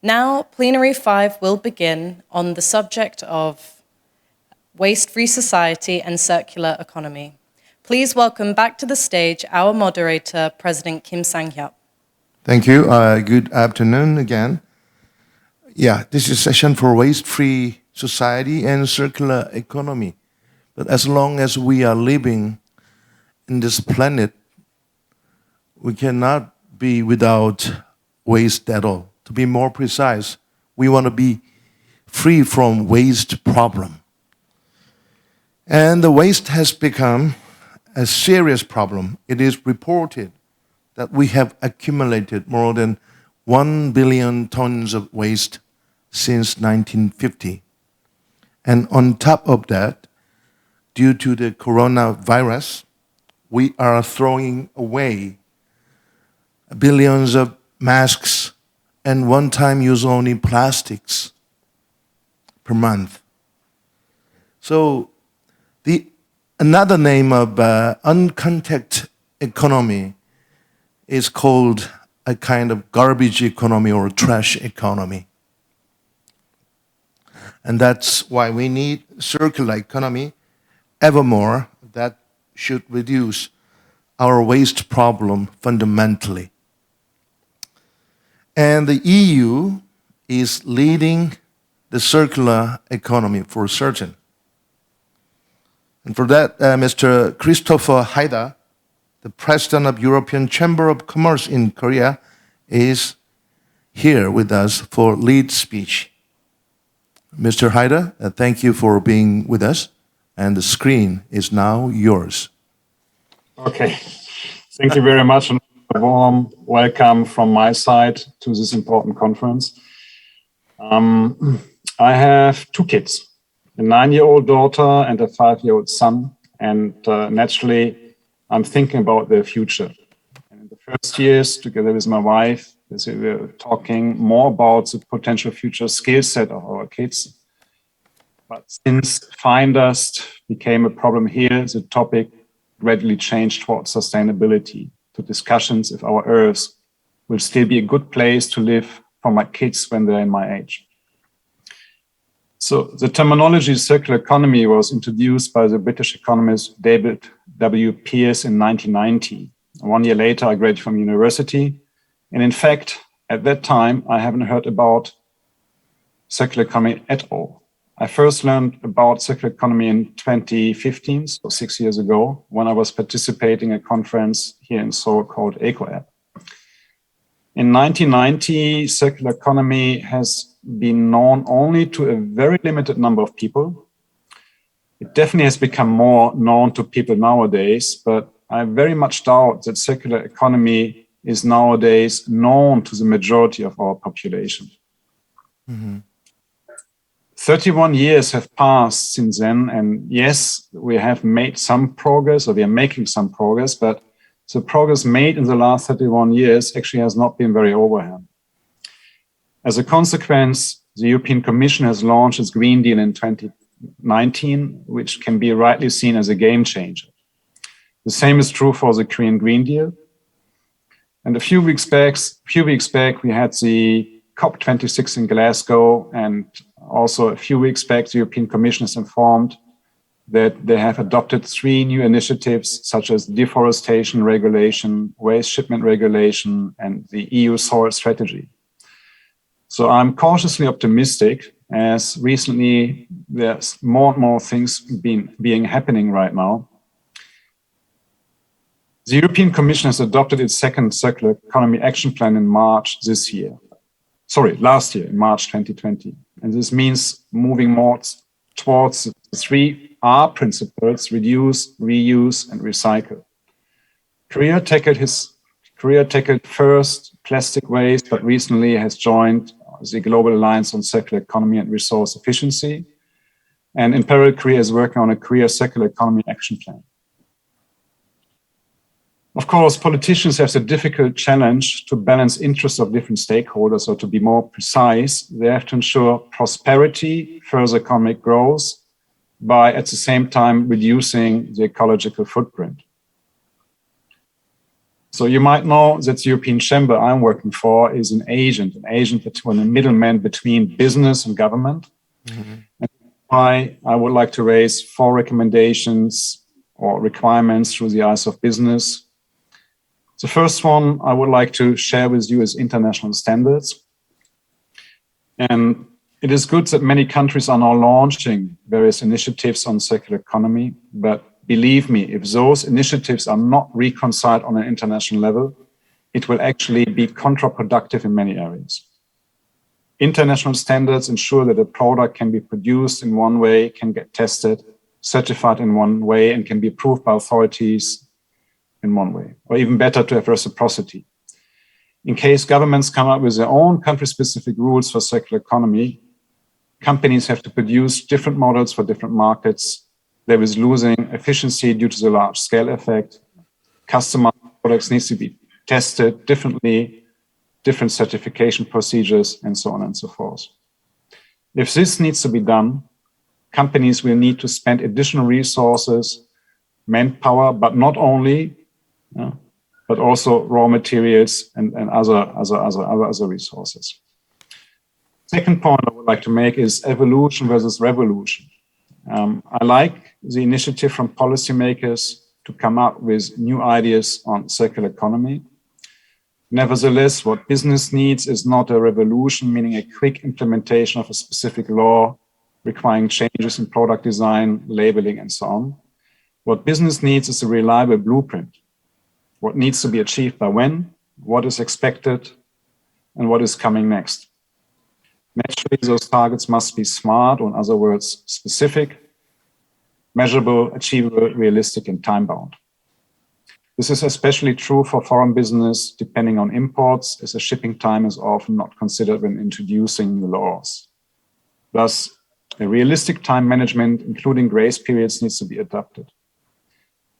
Now, Plenary 5 will begin on the subject of waste-free society and circular economy. Please welcome back to the stage our moderator, President Kim Sang-hyuk. Thank you. Good afternoon again. Yeah, this is a session for waste-free society and circular economy. But as long as we are living in this planet, we cannot be without waste at all. To be more precise, we want to be free from waste problem. And the waste has become a serious problem. It is reported that we have accumulated more than 1 billion tons of waste since 1950. And on top of that, due to the coronavirus, we are throwing away billions of masks and one-time use-only plastics per month. So another name of uncontact economy is called a kind of garbage economy or trash economy. And that's why we need circular economy evermore that should reduce our waste problem fundamentally. And the EU is leading the circular economy for certain. And for that, Mr. Christopher Haida, the president of European Chamber of Commerce in Korea, is here with us for lead speech. Mr. Haida, thank you for being with us, and the screen is now yours. Okay, thank you very much, and a warm welcome from my side to this important conference. I have two kids, a 9-year-old daughter and a 5-year-old son, and naturally, I'm thinking about their future. And in the first years, together with my wife, we were talking more about the potential future skill set of our kids. But since fine dust became a problem here, the topic gradually changed towards sustainability, to discussions if our Earth will still be a good place to live for my kids when they're in my age. So the terminology circular economy was introduced by the British economist David W. Pearce in 1990. 1 year later, I graduated from university. And in fact, at that time, I haven't heard about circular economy at all. I first learned about circular economy in 2015, so 6 years ago, when I was participating in a conference here in Seoul called EcoApp. In 1990, circular economy has been known only to a very limited number of people. It definitely has become more known to people nowadays, but I very much doubt that circular economy is nowadays known to the majority of our population. Mm-hmm. 31 years have passed since then, and yes, we have made some progress, or we are making some progress, but the progress made in the last 31 years actually has not been very overwhelming. As a consequence, the European Commission has launched its Green Deal in 2019, which can be rightly seen as a game changer. The same is true for the Korean Green Deal. And a few weeks back, we had the COP26 in Glasgow, and also a few weeks back, the European Commission is informed that they have adopted 3 new initiatives, such as deforestation regulation, waste shipment regulation, and the EU soil strategy. So I'm cautiously optimistic, as recently there's more and more things being happening right now. The European Commission has adopted its second circular economy action plan in March last year, in March 2020. And this means moving more towards the 3 R principles: reduce, reuse, and recycle. Korea tackled first plastic waste, but recently has joined the Global Alliance on Circular Economy and Resource Efficiency. And in parallel, Korea is working on a Korea Circular Economy Action Plan. Of course, politicians have the difficult challenge to balance interests of different stakeholders, or to be more precise, they have to ensure prosperity, further economic growth, by at the same time reducing the ecological footprint. So you might know that the European Chamber I'm working for is an agent between a middleman between business and government. And I would like to raise 4 recommendations or requirements through the eyes of business. The first one I would like to share with you is international standards. And it is good that many countries are now launching various initiatives on circular economy, but believe me, if those initiatives are not reconciled on an international level, it will actually be counterproductive in many areas. International standards ensure that a product can be produced in one way, can get tested, certified in one way, and can be approved by authorities in one way, or even better, to have reciprocity. In case governments come up with their own country-specific rules for circular economy, companies have to produce different models for different markets. There is losing efficiency due to the large scale effect. Customized products need to be tested differently, different certification procedures, and so on and so forth. If this needs to be done, companies will need to spend additional resources, manpower, but not only, but also raw materials and other resources. Second point I would like to make is evolution versus revolution. I like the initiative from policymakers to come up with new ideas on circular economy. Nevertheless, what business needs is not a revolution, meaning a quick implementation of a specific law requiring changes in product design, labeling, and so on. What business needs is a reliable blueprint. What needs to be achieved by when, what is expected, and what is coming next. Naturally, those targets must be smart, or in other words, specific, measurable, achievable, realistic, and time-bound. This is especially true for foreign business, depending on imports, as the shipping time is often not considered when introducing the laws. Thus, a realistic time management, including grace periods, needs to be adopted.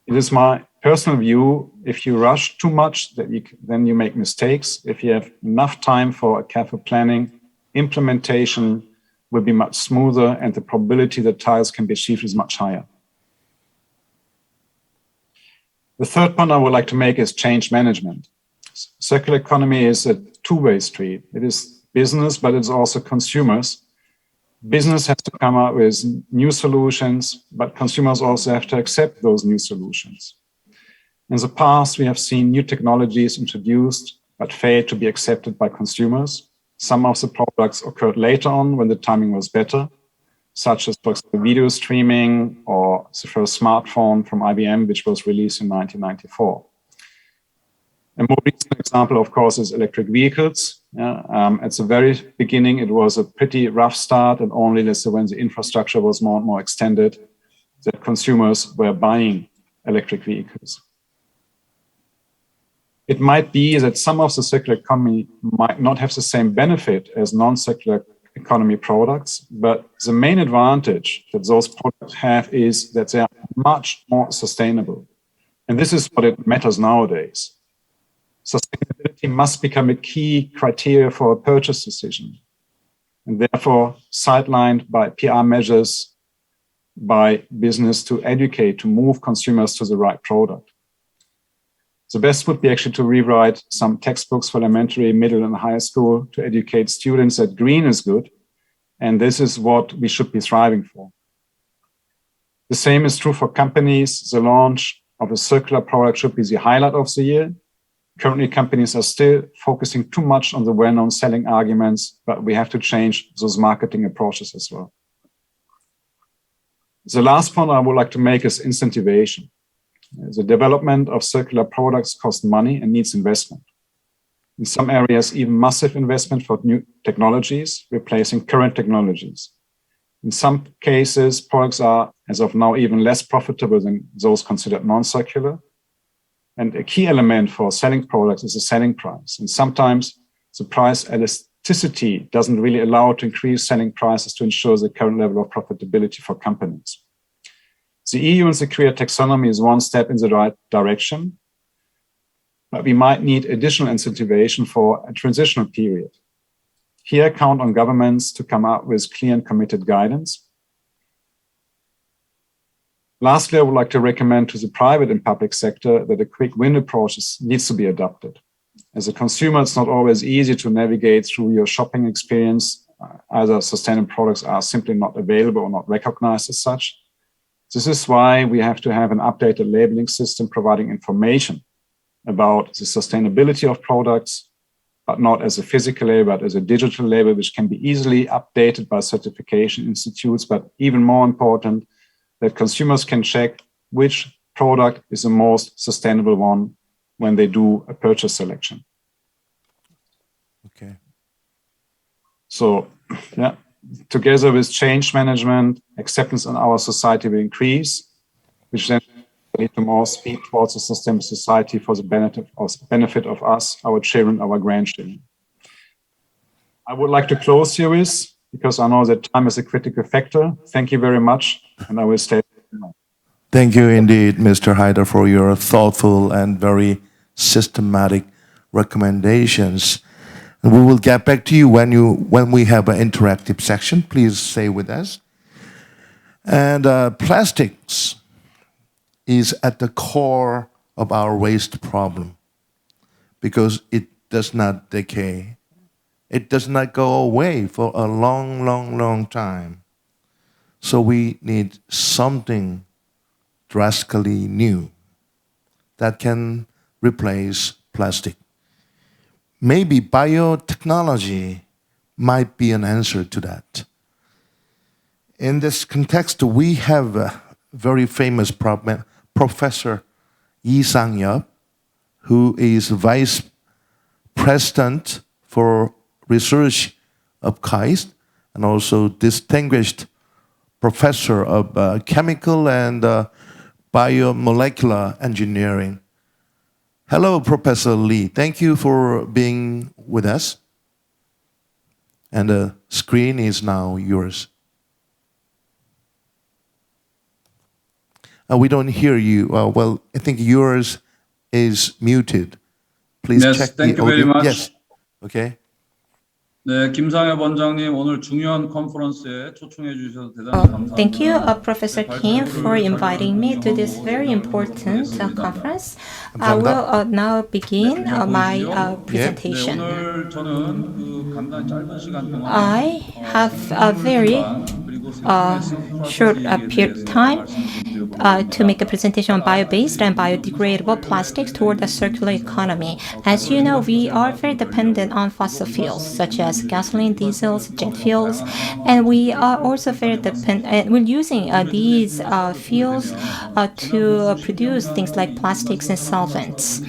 It is my personal view, if you rush too much, then you make mistakes. If you have enough time for a careful planning, implementation will be much smoother and the probability that targets can be achieved is much higher. The third point I would like to make is change management. Circular economy is a two-way street. It is business, but it's also consumers. Business has to come up with new solutions, but consumers also have to accept those new solutions. In the past, we have seen new technologies introduced, but failed to be accepted by consumers. Some of the products occurred later on when the timing was better, such as, for example, video streaming or the first smartphone from IBM, which was released in 1994. A more recent example, of course, is electric vehicles. At the very beginning, it was a pretty rough start, and only when the infrastructure was more and more extended, that consumers were buying electric vehicles. It might be that some of the circular economy might not have the same benefit as non-circular economy products, but the main advantage that those products have is that they are much more sustainable. And this is what it matters nowadays. Sustainability must become a key criteria for a purchase decision, and therefore sidelined by PR measures by business to educate, to move consumers to the right product. The best would be actually to rewrite some textbooks for elementary, middle, and high school to educate students that green is good, and this is what we should be striving for. The same is true for companies. The launch of a circular product should be the highlight of the year. Currently, companies are still focusing too much on the well-known selling arguments, but we have to change those marketing approaches as well. The last point I would like to make is incentivization. The development of circular products costs money and needs investment. In some areas, even massive investment for new technologies, replacing current technologies. In some cases, products are, as of now, even less profitable than those considered non-circular. And a key element for selling products is the selling price. And sometimes the price elasticity doesn't really allow to increase selling prices to ensure the current level of profitability for companies. The EU and the Korea taxonomy is one step in the right direction, but we might need additional incentivization for a transitional period. Here, count on governments to come up with clear and committed guidance. Lastly, I would like to recommend to the private and public sector that a quick win approach needs to be adopted. As a consumer, it's not always easy to navigate through your shopping experience. Either sustainable products are simply not available or not recognized as such. This is why we have to have an updated labeling system providing information about the sustainability of products, but not as a physical label, but as a digital label, which can be easily updated by certification institutes. But even more important, that consumers can check which product is the most sustainable one when they do a purchase selection. Okay. So, yeah, together with change management, acceptance in our society will increase, which then lead to more speed towards a sustainable society for the benefit of us, our children, our grandchildren. I would like to close here with, because I know that time is a critical factor. Thank you very much, and I will stay. Thank you indeed, Mr. Haider, for your thoughtful and very systematic recommendations. And we will get back to you when we have an interactive section. Please stay with us. And plastics is at the core of our waste problem because it does not decay. It does not go away for a long, long, long time. So we need something drastically new that can replace plastic. Maybe biotechnology might be an answer to that. In this context, we have a very famous Professor Yi Sang-yup, who is Vice President for Research of KAIST and also Distinguished Professor of Chemical and Biomolecular Engineering. Hello, Professor Lee. Thank you for being with us. And the screen is now yours. We don't hear you. Well, I think yours is muted. Please Yes, check thank the you very audio. much. Yes. Okay. 네, 김상엽 원장님 오늘 중요한 컨퍼런스에 초청해 주셔서 대단히 감사합니다. Thank you, Professor Kim, for inviting me to this very important conference. I will now begin my presentation. 네, 오늘 저는 그 간단히 짧은 시간 동안 I have a very short period of time to make a presentation on bio-based and biodegradable plastics toward a circular economy. As you know, we are very dependent on fossil fuels such as gasoline, diesels, jet fuels, and we are also very dependent. We're using these fuels to produce things like plastics and solvents.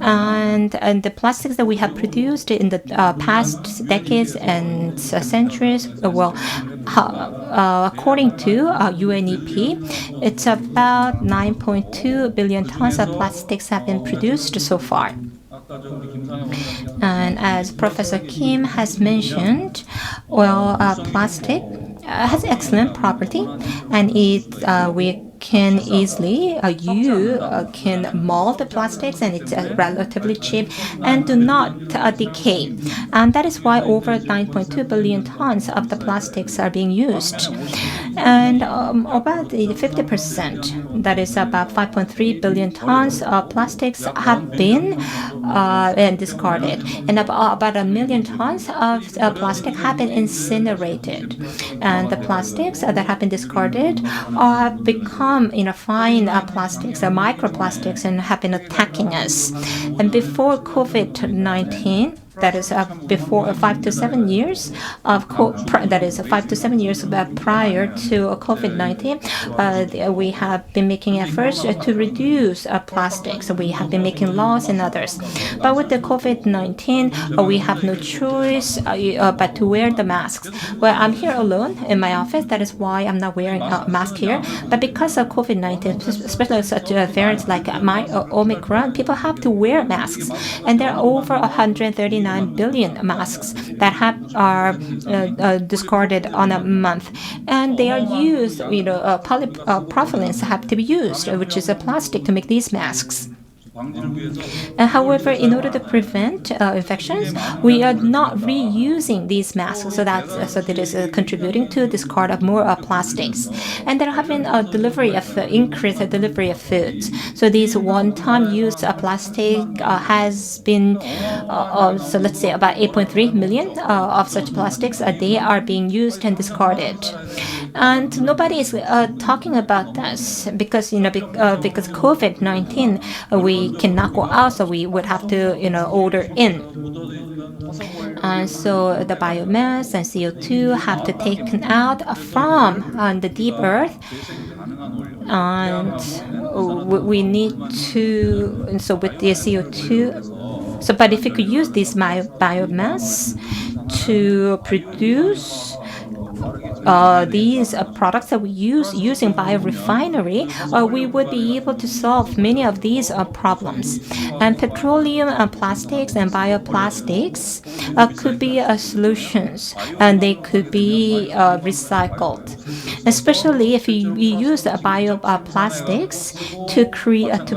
And the plastics that we have produced in the past decades and centuries, well, according to UNEP, it's about 9.2 billion tons of plastics have been produced so far. And as Professor Kim has mentioned, well, plastic has excellent property, and we can easily you can mold the plastics, and it's relatively cheap and do not decay, and that is why over 9.2 billion tons of the plastics are being used, and about 50%, that is about 5.3 billion tons of plastics have been discarded, and about 1 million tons of plastic have been incinerated, and the plastics that have been discarded are become fine plastics, microplastics, and have been attacking us. And before COVID-19, that is before 5 to 7 years of that is 5 to 7 years prior to COVID-19, we have been making efforts to reduce plastics. We have been making laws and others, but with the COVID-19, we have no choice but to wear the masks. Well, I'm here alone in my office. That is why I'm not wearing a mask here. But because of COVID-19, especially such variants like Omicron, people have to wear masks, and there are over 139 billion masks that are discarded on a month, and they are used. Polypropylene have to be used, which is a plastic, to make these masks. However, in order to prevent infections, we are not reusing these masks, so that is contributing to discard of more plastics. And there have been a increased delivery of foods. So these one-time use plastic has been so let's say about 8.3 million of such plastics a day are being used and discarded. And nobody is talking about this because because COVID-19 we cannot go out, so we would have to order in. And so the biomass and CO2 have to taken out from the deep earth, and we need to. And so with the CO2, but if we could use this biomass to produce these products that we use using biorefinery, we would be able to solve many of these problems. And petroleum plastics and bioplastics could be solutions, and they could be recycled. Especially if we use bioplastics to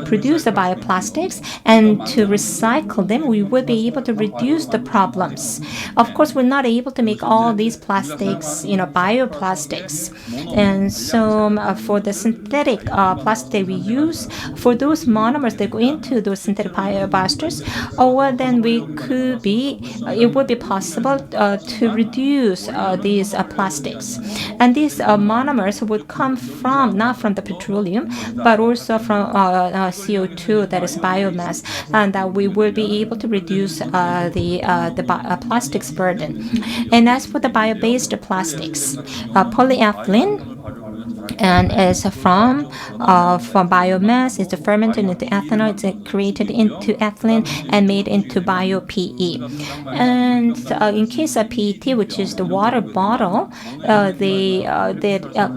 produce the bioplastics and to recycle them, we would be able to reduce the problems. Of course, we're not able to make all these plastics, bioplastics. And so for the synthetic plastic we use, for those monomers that go into those synthetic bioesters, then it would be possible to reduce these plastics. And these monomers would come not from the petroleum, but also from CO2, that is biomass, and that we will be able to reduce the plastics burden. And as for the bio-based plastics, polyethylene and is from biomass. It's fermented into ethanol. It's created into ethylene and made into bio-PE. And in case of PET, which is the water bottle, they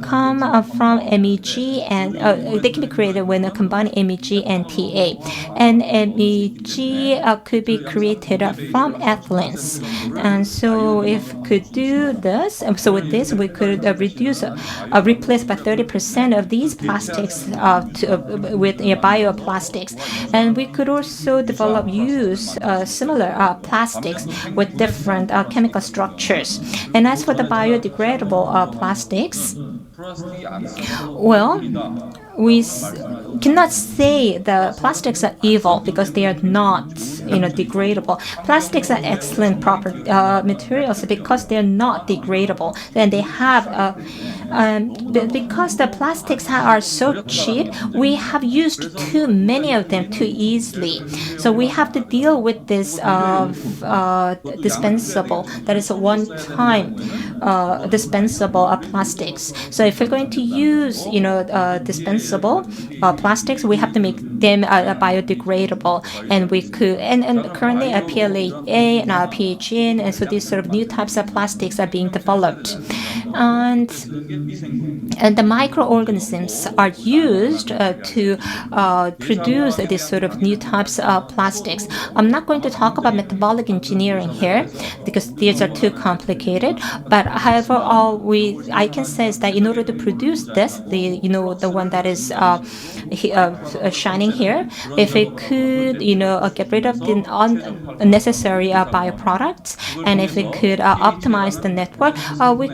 come from MEG, and they can be created when combining MEG and TA. And MEG could be created from ethylenes. And so if we could do this, so with this we could replace by 30% of these plastics with bioplastics. And we could also use similar plastics with different chemical structures. And as for the biodegradable plastics, well, we cannot say the plastics are evil because they are not degradable. Plastics are excellent proper materials because they're not degradable, and they have because the plastics are so cheap, we have used too many of them too easily. So we have to deal with this dispensable, that is one-time dispensable plastics. So if we're going to use dispensable plastics, we have to make them biodegradable, and we could and currently a PLA and PHN, and so these sort of new types of plastics are being developed. And the microorganisms are used to produce these sort of new types of plastics. I'm not going to talk about metabolic engineering here because these are too complicated. But however, I can say is that in order to produce this, the one that is shining here, if we could get rid of the unnecessary bioproducts, and if we could optimize the network, we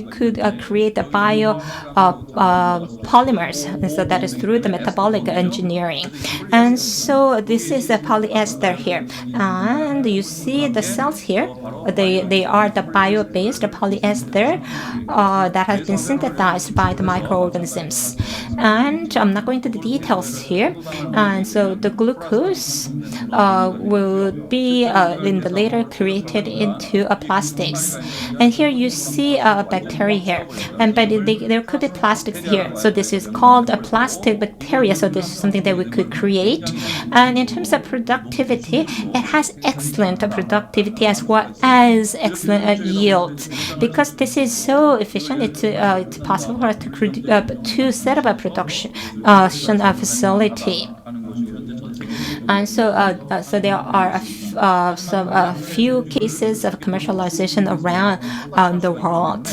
could create the polymers, and so that is through the metabolic engineering. And so this is the polyester here, and you see the cells here. They are the bio-based polyester that has been synthesized by the microorganisms. And I'm not going into the details here. And so the glucose will be in the later created into plastics. And here you see a bacteria here, but there could be plastics here. So this is called a plastic bacteria. So this is something that we could create. And in terms of productivity, it has excellent productivity as well as excellent yield. Because this is so efficient, it's possible for us to set up a production facility. And so there are a few cases of commercialization around the world.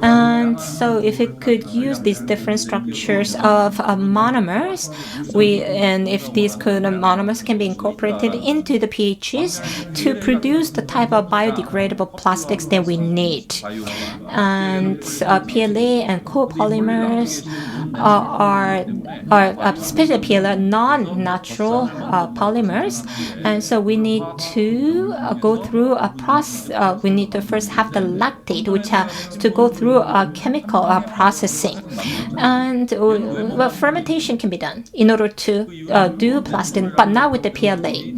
And so if we could use these different structures of monomers, and if these monomers can be incorporated into the pHs to produce the type of biodegradable plastics that we need. And PLA and copolymers are especially PLA, non-natural polymers, and so we need to go through a process. We need to first have the lactate, which has to go through a chemical processing, and fermentation can be done in order to do plastic, but not with the PLA.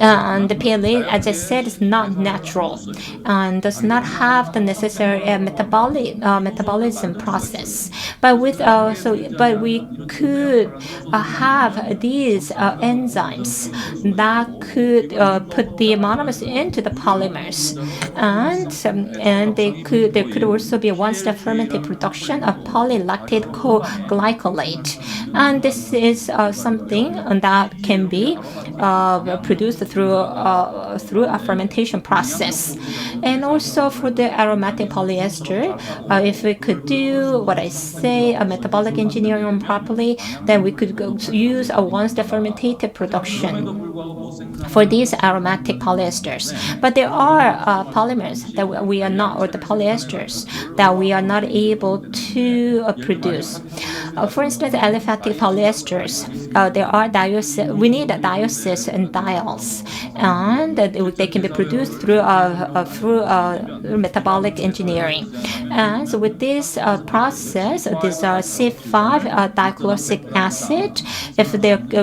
And the PLA, as I said, is not natural and does not have the necessary metabolism process. But we could have these enzymes that could put the monomers into the polymers, and there could also be a one-step fermented production of polylactate co-glycolate, and this is something that can be produced through a fermentation process. And also for the aromatic polyester, if we could do what I say, a metabolic engineering properly, then we could use a one-step fermented production for these aromatic polyesters. But there are polymers that we are not, or the polyesters that we are not able to produce. For instance, aliphatic polyesters, there are we need diacetyls and diols, and they can be produced through metabolic engineering. And so with this process, these are C5 dichloric acid. If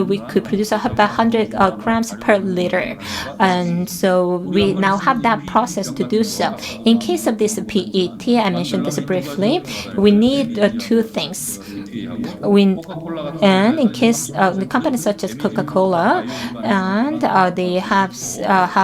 we could produce about 100 grams per liter, and so we now have that process to do so. In case of this PET, I mentioned this briefly, we need two things. And in case the companies such as Coca-Cola, and they have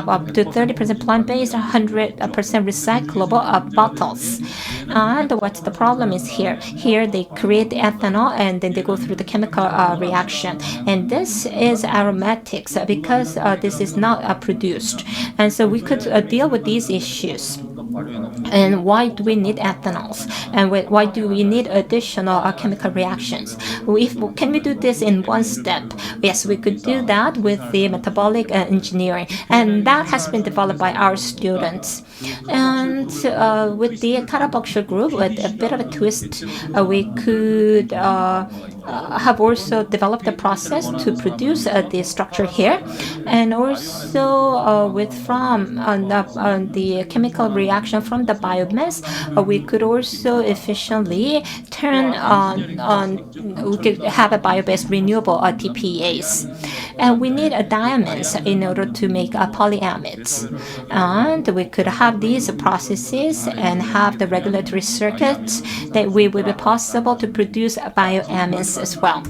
up to 30% plant-based, 100% recyclable bottles. And what's the problem is here? Here they create the ethanol and then they go through the chemical reaction. And this is aromatics because this is not produced. And so we could deal with these issues. And why do we need ethanols? And why do we need additional chemical reactions? Can we do this in one step? Yes, we could do that with the metabolic engineering, and that has been developed by our students. And with the Karaboksha group, with a bit of a twist, we could have also developed a process to produce the structure here, and also from the chemical reaction from the biomass, we could also efficiently turn we could have a bio-based renewable TPAs. And we need diamonds in order to make polyamides. And we could have these processes and have the regulatory circuits that will be possible to produce bioamides as well.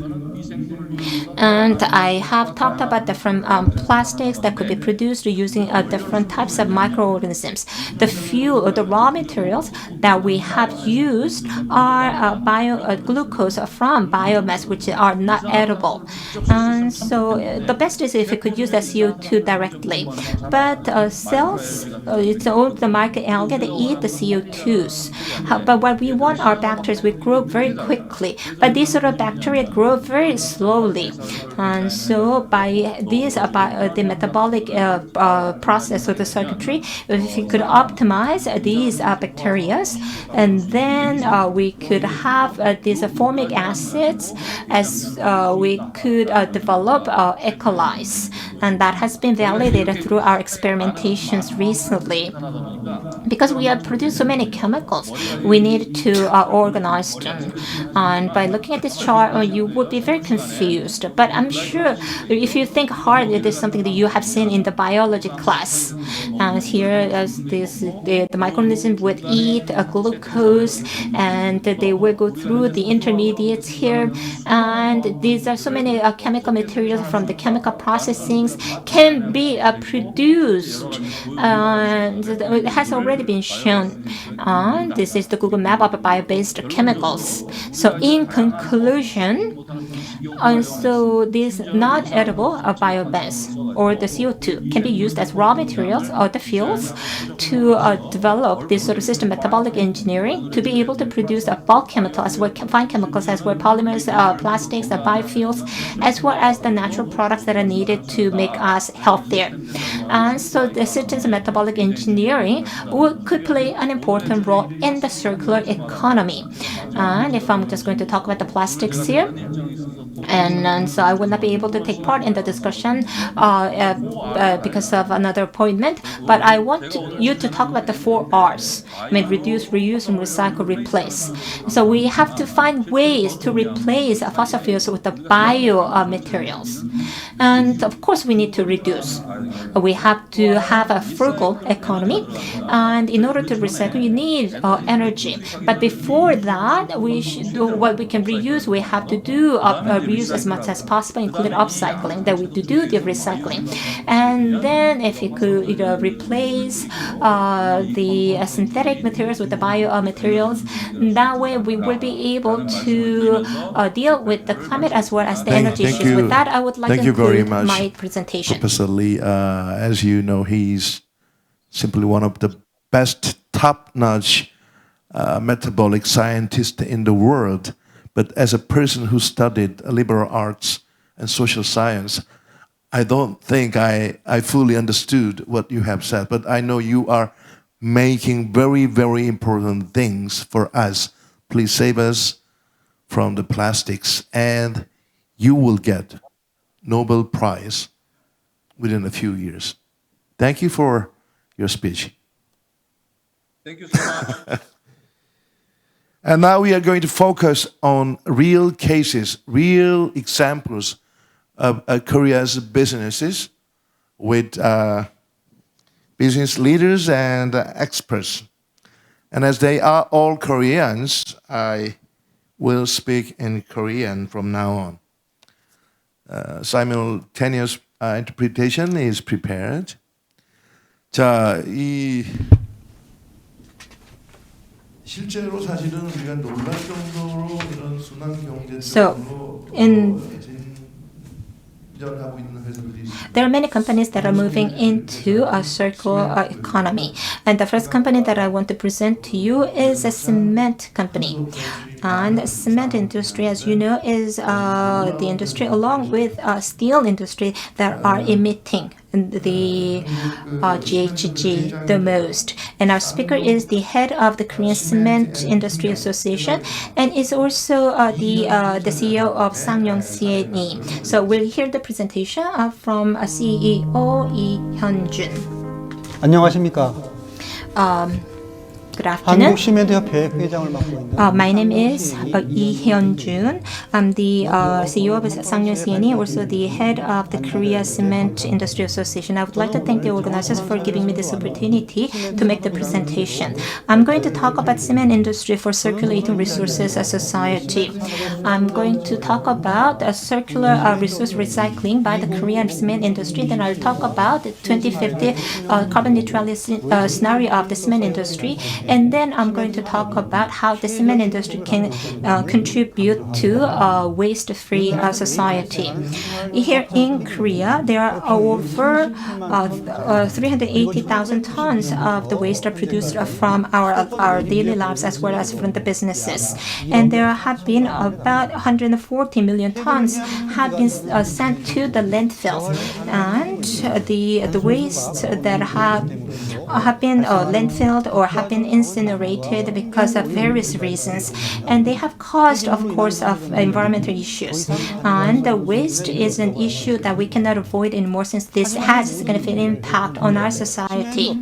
And I have talked about different plastics that could be produced using different types of microorganisms. The fuel or the raw materials that we have used are glucose from biomass, which are not edible. And so the best is if we could use the CO2 directly. But cells, it's all the microalgae, they eat the CO2s. But what we want are bacteria, we grow very quickly. But these sort of bacteria grow very slowly. And so by the metabolic process of the circuitry, if we could optimize these bacteria, and then we could have these formic acids as we could develop E. coli. And that has been validated through our experimentations recently. Because we have produced so many chemicals, we need to organize them. And by looking at this chart, you would be very confused. But I'm sure if you think hard, it is something that you have seen in the biology class. And here, the microorganism would eat glucose, and they will go through the intermediates here. And these are so many chemical materials from the chemical processings can be produced. And it has already been shown. This is the Google map of bio-based chemicals. So in conclusion, And so these non-edible biomass or the CO2 can be used as raw materials or the fuels to develop this sort of system, metabolic engineering, to be able to produce bulk chemicals as well, fine chemicals as well, polymers, plastics, biofuels, as well as the natural products that are needed to make us healthier. And so the systems of metabolic engineering could play an important role in the circular economy. And if I'm just going to talk about the plastics here, and so I will not be able to take part in the discussion because of another appointment, but I want you to talk about the 4 R's. I mean, reduce, reuse, and recycle, replace. So we have to find ways to replace fossil fuels with the bio materials. And of course, we need to reduce. We have to have a frugal economy. And in order to recycle, you need energy. But before that, we should do what we can reuse. We have to do reuse as much as possible, including upcycling, that we do the recycling. And then if you could replace the synthetic materials with the bio materials, that way we will be able to deal with the climate as well as the energy issues. With that, I would like to conclude my presentation. Professor Lee, as you know, he's simply one of the best top-notch metabolic scientists in the world. But as a person who studied liberal arts and social science, I don't think I fully understood what you have said. But I know you are making very, very important things for us. Please save us from the plastics, and you will get Nobel Prize within a few years. Thank you for your speech. Thank you so much. And now we are going to focus on real cases, real examples of Korea's businesses with business leaders and experts. And as they are all Koreans, I will speak in Korean from now on. Simultaneous interpretation is prepared. 자, 실제로 사실은 우리가 놀랄 정도로 이런 순환 경제 쪽으로 진전하고 있는 회사들이 있습니다. There are many companies that are moving into a circular economy. And the first company that I want to present to you is a cement company. And the cement industry, as you know, is the industry along with steel industry that are emitting the GHG the most. And our speaker is the head of the Korean Cement Industry Association and is also the CEO of Sangyeong CNE. So we'll hear the presentation from CEO Lee Hyun-jun. 안녕하십니까? Good afternoon. 한국시멘트협회 회장을 맡고 있는 My name is Lee Hyun-jun. I'm the CEO of Sangyeong CNE, also the head of the Korea Cement Industry Association. I would like to thank the organizers for giving me this opportunity to make the presentation. I'm going to talk about cement industry for circulating resources as society. I'm going to talk about circular resource recycling by the Korean cement industry. Then I'll talk about the 2050 carbon neutrality scenario of the cement industry. And then I'm going to talk about how the cement industry can contribute to a waste-free society. Here in Korea, there are over 380,000 tons of the waste are produced from our daily lives as well as from the businesses. And there have been about 140 million tons have been sent to the landfills. And the waste that have been landfilled or have been incinerated because of various reasons, and they have caused, of course, of environmental issues. And the waste is an issue that we cannot avoid anymore since this has a significant impact on our society.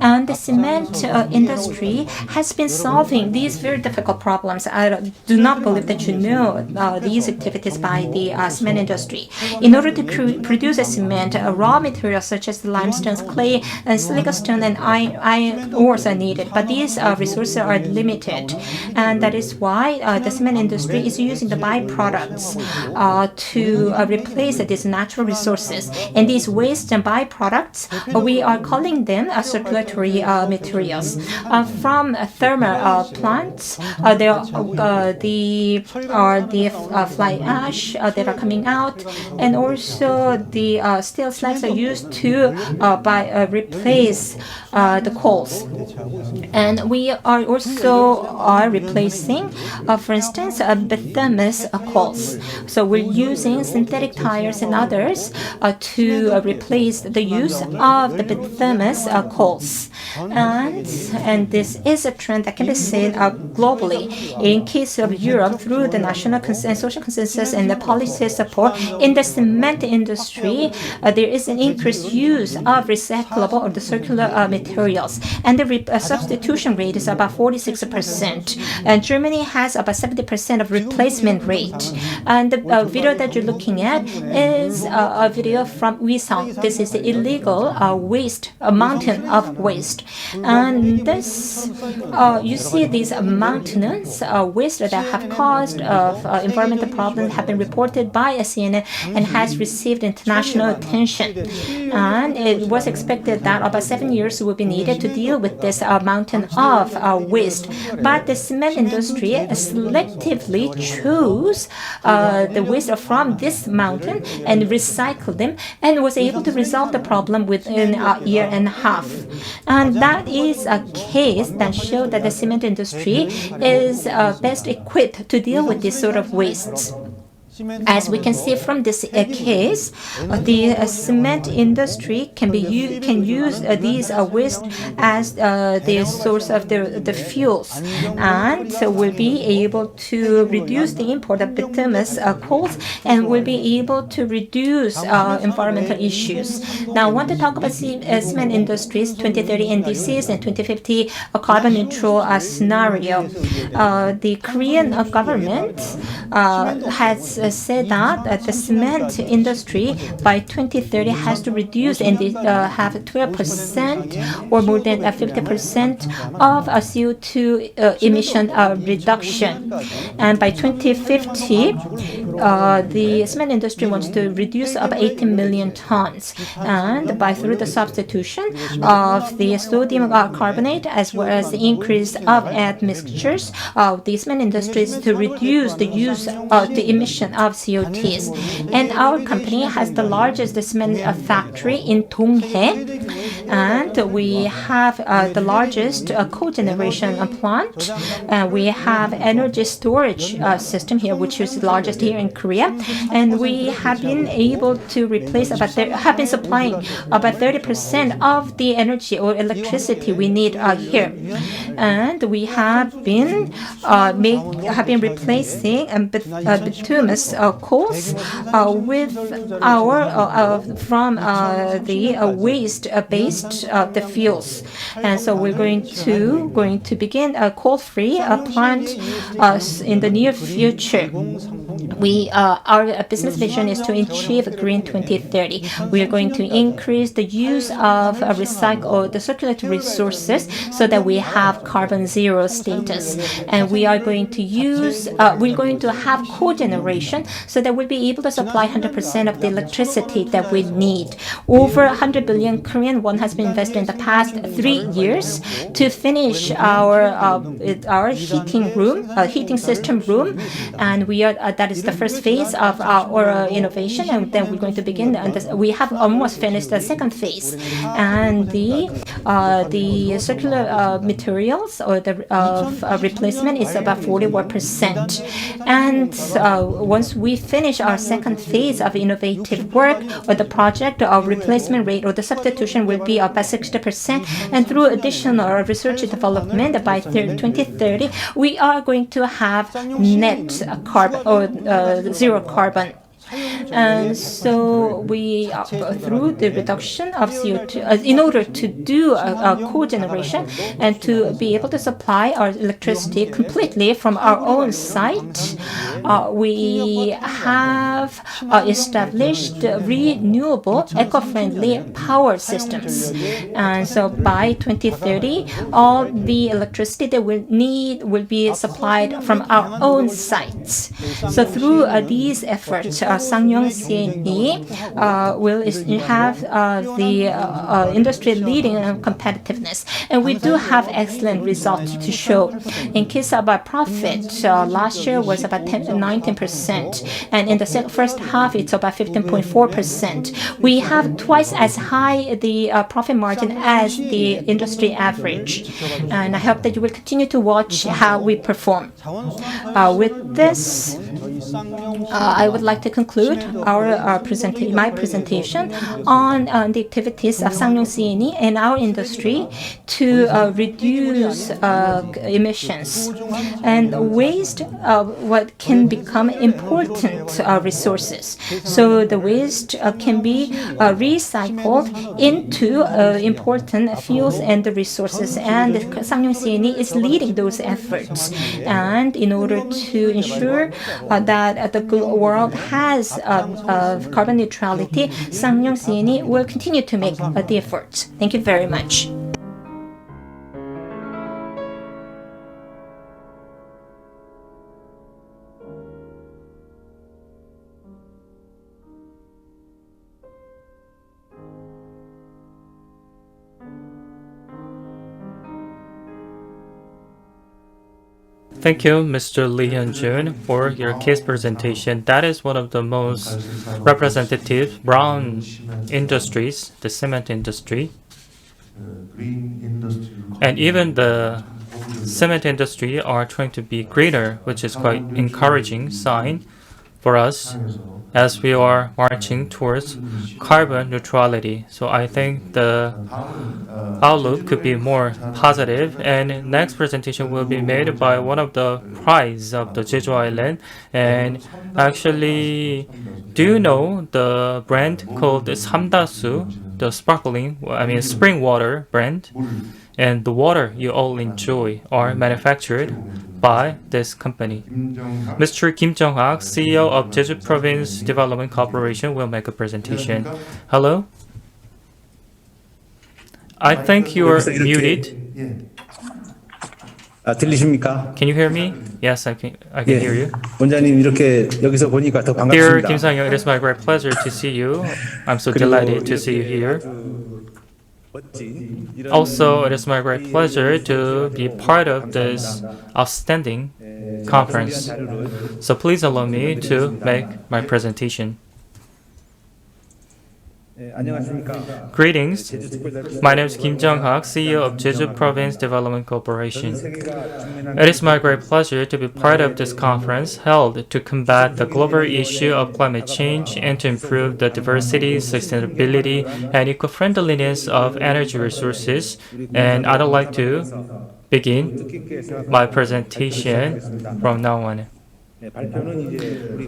And the cement industry has been solving these very difficult problems. I do not believe that you know these activities by the cement industry. In order to produce a cement, raw raw materials such as limestones, clay, and silica stone and iron ores are needed. But these resources are limited, and that is why the cement industry is using the byproducts to replace these natural resources. And these waste and byproducts, we are calling them circulatory materials. From thermal plants, there are the fly ash that are coming out, and also the steel slags are used to replace the coals. And we are also replacing, for instance, bituminous coals. So we're using synthetic tires and others to replace the use of the bituminous coals. And this is a trend that can be seen globally. In case of Europe, through the national and social consensus and the policy support in the cement industry, there is an increased use of recyclable or the circular materials, and the substitution rate is about 46%. And Germany has about 70% of replacement rate. And the video that you're looking at is a video from Wisang. This is the illegal waste, a mountain of waste. And this, you see these mountainous waste that have caused environmental problems have been reported by CNN and has received international attention. And it was expected that about 7 years will be needed to deal with this mountain of waste. But the cement industry selectively chose the waste from this mountain and recycled them and was able to resolve the problem within a year and a half. And that is a case that showed that the cement industry is best equipped to deal with this sort of wastes. As we can see from this case, the cement industry can use these waste as the source of the fuels, and will be able to reduce the import of bituminous coals and will be able to reduce environmental issues. Now, I want to talk about cement industry's 2030 NDCs and 2050 carbon neutral scenario. The Korean government has said that the cement industry by 2030 has to reduce and have 12% or more than 50% of CO2 emission reduction. And by 2050, the cement industry wants to reduce about 18 million tons. And through the substitution of the sodium carbonate as well as the increase of admixtures, the cement industry is to reduce the use of the emission of CO2s. And our company has the largest cement factory in Donghae, and we have the largest cogeneration plant. We have energy storage system here, which is the largest here in Korea, and we have been able to replace have been supplying about 30% of the energy or electricity we need here, and we have been replacing bituminous coals with our from the waste-based the fuels, and so we're going to begin a coal-free plant in the near future. Our business vision is to achieve Green 2030. We are going to increase the use of the circulatory resources so that we have carbon zero status, and we are going to have cogeneration so that we'll be able to supply 100% of the electricity that we need. Over 100 billion Korean won has been invested in the past 3 years to finish our heating system room, and that is the first phase of our innovation, and then we're going to begin. We have almost finished the second phase, and the circular materials or the replacement is about 41%. And once we finish our second phase of innovative work or the project, our replacement rate or the substitution will be about 60%. And through additional research and development, by 2030, we are going to have net carbon or zero carbon. And so we, through the reduction of CO2, in order to do a cogeneration and to be able to supply our electricity completely from our own site, we have established renewable, eco-friendly power systems. And so by 2030, all the electricity that we need will be supplied from our own sites. So through these efforts, Ssangyong CNE will have the industry-leading competitiveness. And we do have excellent results to show. In case of our profit, last year was about 19%, and in the first half, it's about 15.4%. We have twice as high the profit margin as the industry average. And I hope that you will continue to watch how we perform. With this, I would like to conclude my presentation on the activities of Ssangyong CNE and our industry to reduce emissions. And waste what can become important resources. So the waste can be recycled into important fuels and the resources. And Ssangyong CNE is leading those efforts. And in order to ensure that the world has carbon neutrality, Ssangyong CNE will continue to make the efforts. Thank you very much. Thank you, Mr. Lee Hyun-jun, for your case presentation. That is one of the most representative brown industries, the cement industry. And even the cement industry are trying to be greener, which is quite encouraging sign for us as we are marching towards carbon neutrality. So I think the outlook could be more positive. And next presentation will be made by one of the prize of the Jeju Island. And actually, do you know the brand called Samdasu, the spring water brand? And the water you all enjoy are manufactured by this company. Mr. Kim Jong-hak, CEO of Jeju Province Development Corporation, will make a presentation. Hello? I think you are muted. 들리십니까? Can you hear me? Yes, I can hear you. 원장님 이렇게 여기서 보니까 더 Dear 반갑습니다. Kim Sang-young, it is my great pleasure to see you. I'm so delighted to see you here. Also, it is my great pleasure to be part of this outstanding conference. So please allow me to make my presentation. Greetings. My name is Kim Jong-hak, CEO of Jeju Province Development Corporation. It is my great pleasure to be part of this conference held to combat the global issue of climate change and to improve the diversity, sustainability, and eco-friendliness of energy resources. And I'd like to begin my presentation from now on.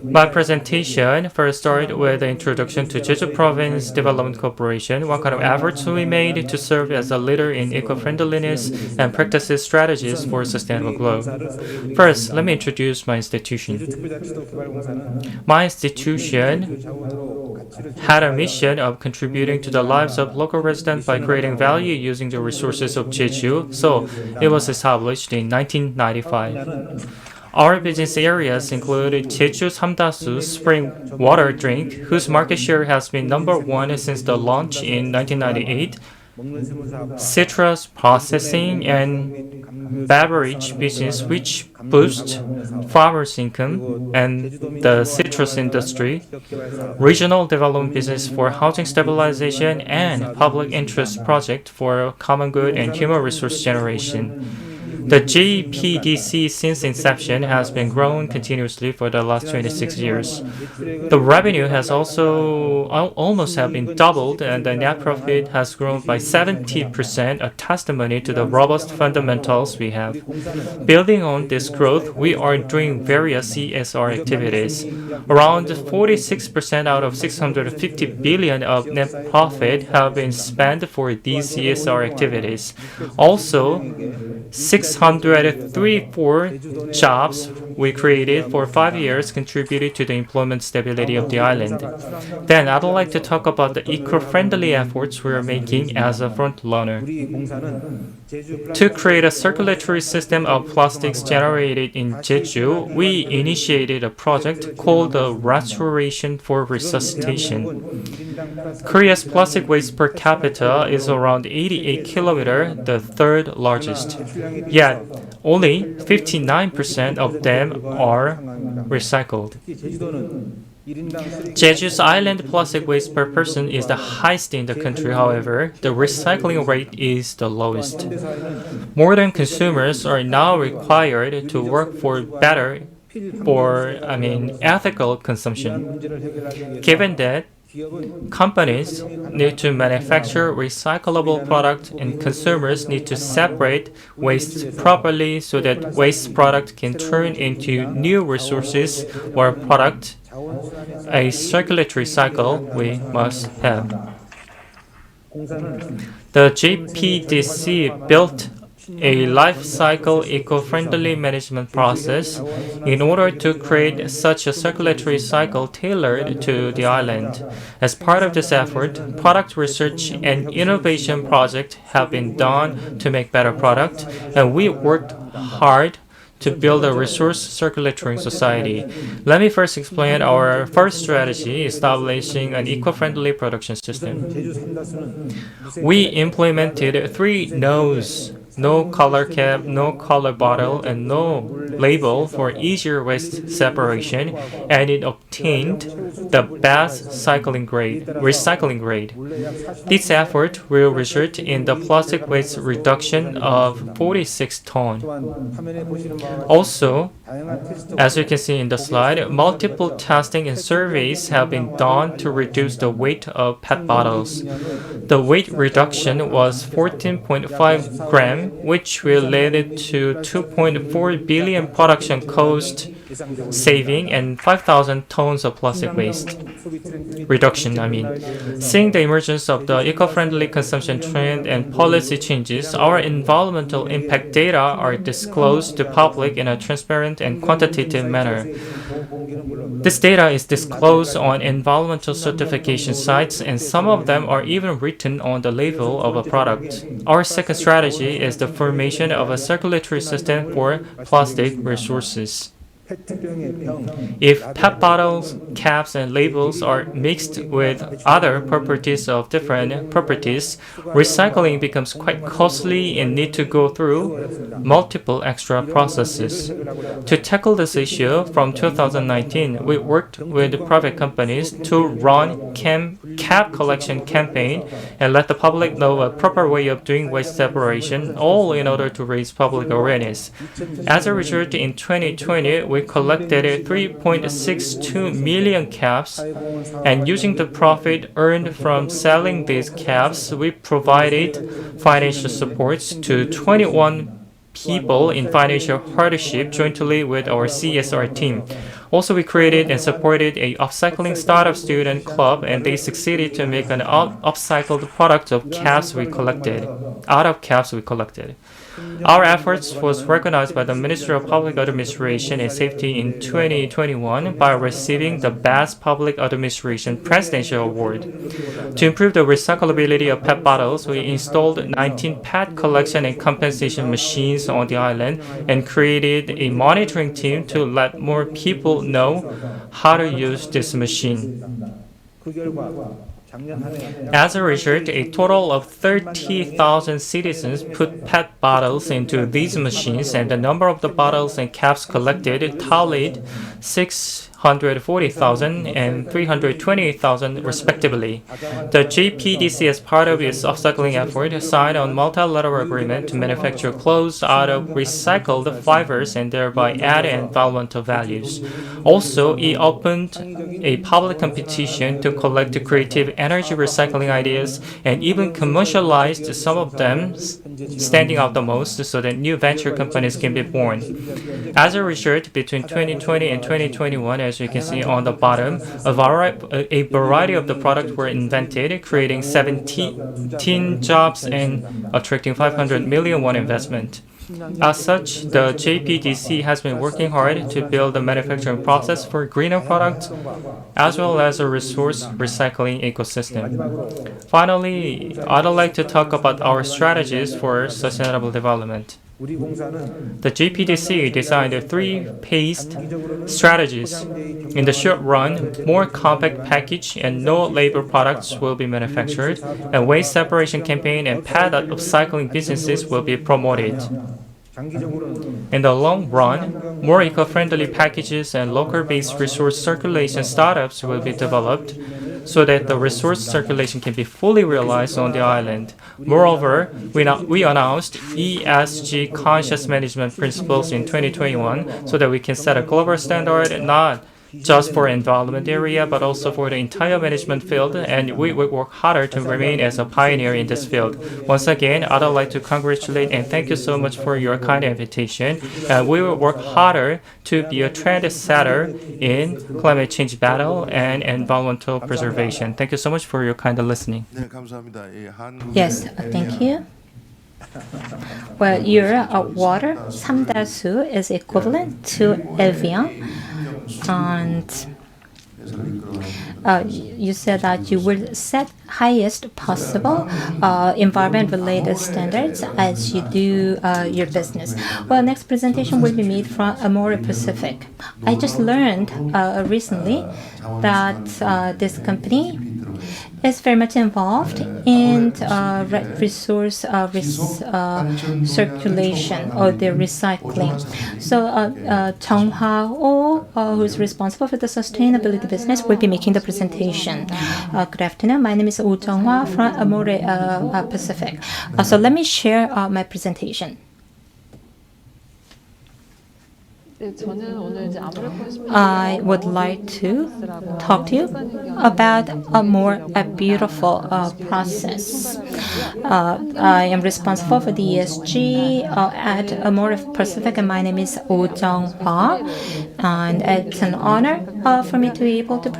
My presentation first started with the introduction to Jeju Province Development Corporation, what kind of efforts we made to serve as a leader in eco-friendliness and practices strategies for sustainable growth. First, let me introduce my institution. My institution had a mission of contributing to the lives of local residents by creating value using the resources of Jeju, so it was established in 1995. Our business areas include Jeju Samdasu spring water drink, whose market share has been #1 since the launch in 1998, citrus processing and beverage business, which boost farmers' income and the citrus industry, regional development business for housing stabilization, and public interest project for common good and human resource generation. The JPDC since inception has been growing continuously for the last 26 years. The revenue has also almost have been doubled, and the net profit has grown by 70%, a testimony to the robust fundamentals we have. Building on this growth, we are doing various CSR activities. Around 46% out of 650 billion of net profit have been spent for these CSR activities. Also, 634 jobs we created for 5 years contributed to the employment stability of the island. Then I'd like to talk about the eco-friendly efforts we are making as a front runner. To create a circulatory system of plastics generated in Jeju, we initiated a project called the Restoration for Resuscitation. Korea's plastic waste per capita is around 88 kilometers, the third largest. Yet, only 59% of them are recycled. Jeju's island plastic waste per person is the highest in the country. However, the recycling rate is the lowest. Modern consumers are now required to work for ethical consumption. Given that companies need to manufacture recyclable products and consumers need to separate waste properly so that waste product can turn into new resources or product, a circulatory cycle we must have. The JPDC built a life cycle eco-friendly management process in order to create such a circulatory cycle tailored to the island. As part of this effort, product research and innovation projects have been done to make better product, and we worked hard to build a resource circulatory society. Let me first explain our first strategy, establishing an eco-friendly production system. We implemented 3 no's: no color cap, no color bottle, and no label for easier waste separation, and it obtained the best recycling grade. This effort will result in the plastic waste reduction of 46 tons. Also, as you can see in the slide, multiple testing and surveys have been done to reduce the weight of PET bottles. The weight reduction was 14.5 grams, which related to 2.4 billion production cost saving and 5,000 tons of plastic waste reduction. Seeing the emergence of the eco-friendly consumption trend and policy changes, our environmental impact data are disclosed to public in a transparent and quantitative manner. This data is disclosed on environmental certification sites, and some of them are even written on the label of a product. Our second strategy is the formation of a circulatory system for plastic resources. If PET bottles, caps, and labels are mixed with other properties of different properties, recycling becomes quite costly and need to go through multiple extra processes. To tackle this issue, from 2019, we worked with private companies to run cap collection campaign and let the public know a proper way of doing waste separation, all in order to raise public awareness. As a result, in 2020, we collected 3.62 million caps, and using the profit earned from selling these caps, we provided financial supports to 21 people in financial hardship jointly with our CSR team. Also, we created and supported a upcycling startup student club, and they succeeded to make an upcycled product of caps we collected. Our efforts was recognized by the Ministry of Public Administration and Safety in 2021 by receiving the Best Public Administration Presidential Award. To improve the recyclability of PET bottles, we installed 19 PET collection and compensation machines on the island and created a monitoring team to let more people know how to use this machine. As a result, a total of 30,000 citizens put PET bottles into these machines, and the number of the bottles and caps collected tallied 600,000. 140,000 and 328,000 respectively. The JPDC, as part of its upcycling effort, signed a multilateral agreement to manufacture clothes out of recycled fibers and thereby add environmental values. Also, it opened a public competition to collect creative energy recycling ideas and even commercialized some of them, standing out the most so that new venture companies can be born. As a result, between 2020 and 2021, as you can see on the bottom, a variety of the products were invented, creating 17 jobs and attracting 500 million won investment. As such, the JPDC has been working hard to build a manufacturing process for greener products, as well as a resource recycling ecosystem. Finally, I'd like to talk about our strategies for sustainable development. The JPDC designed three-phased strategies. In the short run, more compact package and no-label products will be manufactured, and waste separation campaign and pad upcycling businesses will be promoted. In the long run, more eco-friendly packages and local-based resource circulation startups will be developed so that the resource circulation can be fully realized on the island. Moreover, we announced ESG conscious management principles in 2021 so that we can set a global standard not just for environment area, but also for the entire management field, and we will work harder to remain as a pioneer in this field. Once again, I'd like to congratulate and thank you so much for your kind invitation. We will work harder to be a trendsetter in climate change battle and environmental preservation. Thank you so much for your kind listening. Yes, thank you. Well, your water, 삼다수, is equivalent to Evian. And you said that you will set highest possible environment-related standards as you do your business. Well, next presentation will be made from Amore Pacific. I just learned recently that this company is very much involved in resource circulation or the recycling. So Jung Ha-oh, who is responsible for the sustainability business, will be making the presentation. Good afternoon. My name is Oh Jung-hwa from Amore Pacific. So let me share my presentation. I would like to talk to you about a more beautiful process. I am responsible for the ESG at Amore Pacific, and my name is Oh Jung-hwa. And it's an honor for me to be able to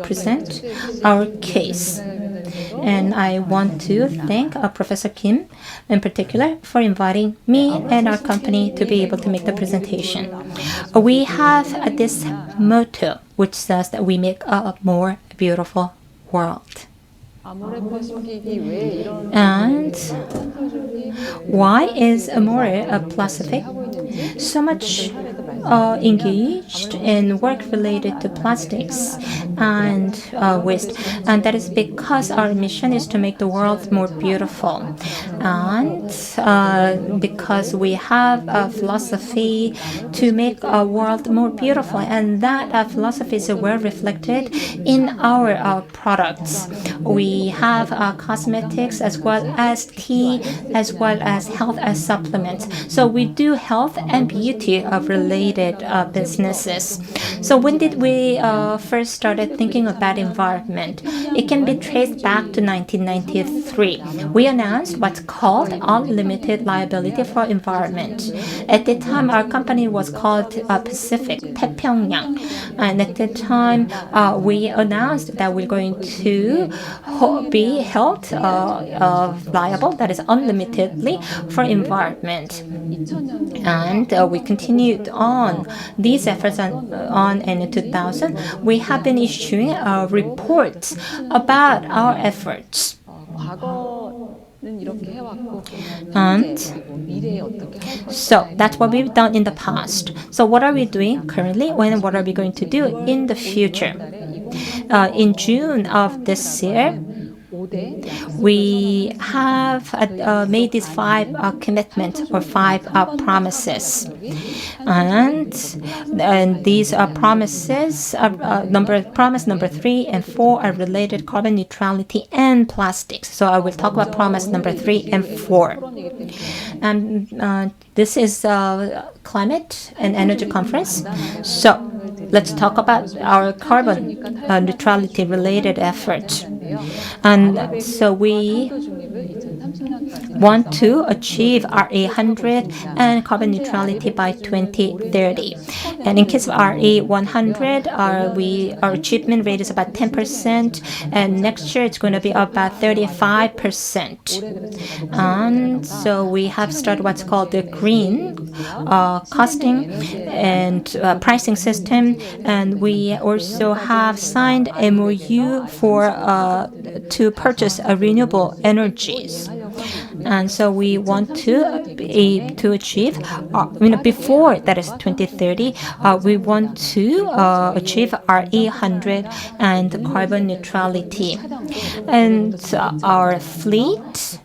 present our case. And I want to thank Professor Kim in particular for inviting me and our company to be able to make the presentation. We have this motto which says that we make a more beautiful world. And why is Amore Pacific so much engaged in work related to plastics and waste? And that is because our mission is to make the world more beautiful. And because we have a philosophy to make a world more beautiful, and that philosophy is well reflected in our products. We have cosmetics as well as tea, as well as health as supplements. So we do health and beauty related businesses. So when did we first started thinking about environment? It can be traced back to 1993. We announced what's called unlimited liability for environment. At the time, our company was called Pacific, Taepyeongyang. And at the time, we announced that we're going to be held liable, that is unlimitedly, for environment. And we continued on these efforts on and in 2000. We have been issuing reports about our efforts. And so that's what we've done in the past. So what are we doing currently, and what are we going to do in the future? In June of this year, we have made these 5 commitments or 5 promises. And these promises, promise number 3 and 4 are related carbon neutrality and plastics. So I will talk about promise number 3 and 4. And this is climate and energy conference. So let's talk about our carbon neutrality related effort. And so we want to achieve RE100 and carbon neutrality by 2030. And in case of RE100, our achievement rate is about 10%, and next year it's going to be about 35%. And so we have started what's called the green costing and pricing system, and we also have signed MOU for to purchase renewable energies. And so we want to achieve, before that is 2030, we want to achieve RE100 and carbon neutrality. And our fleet,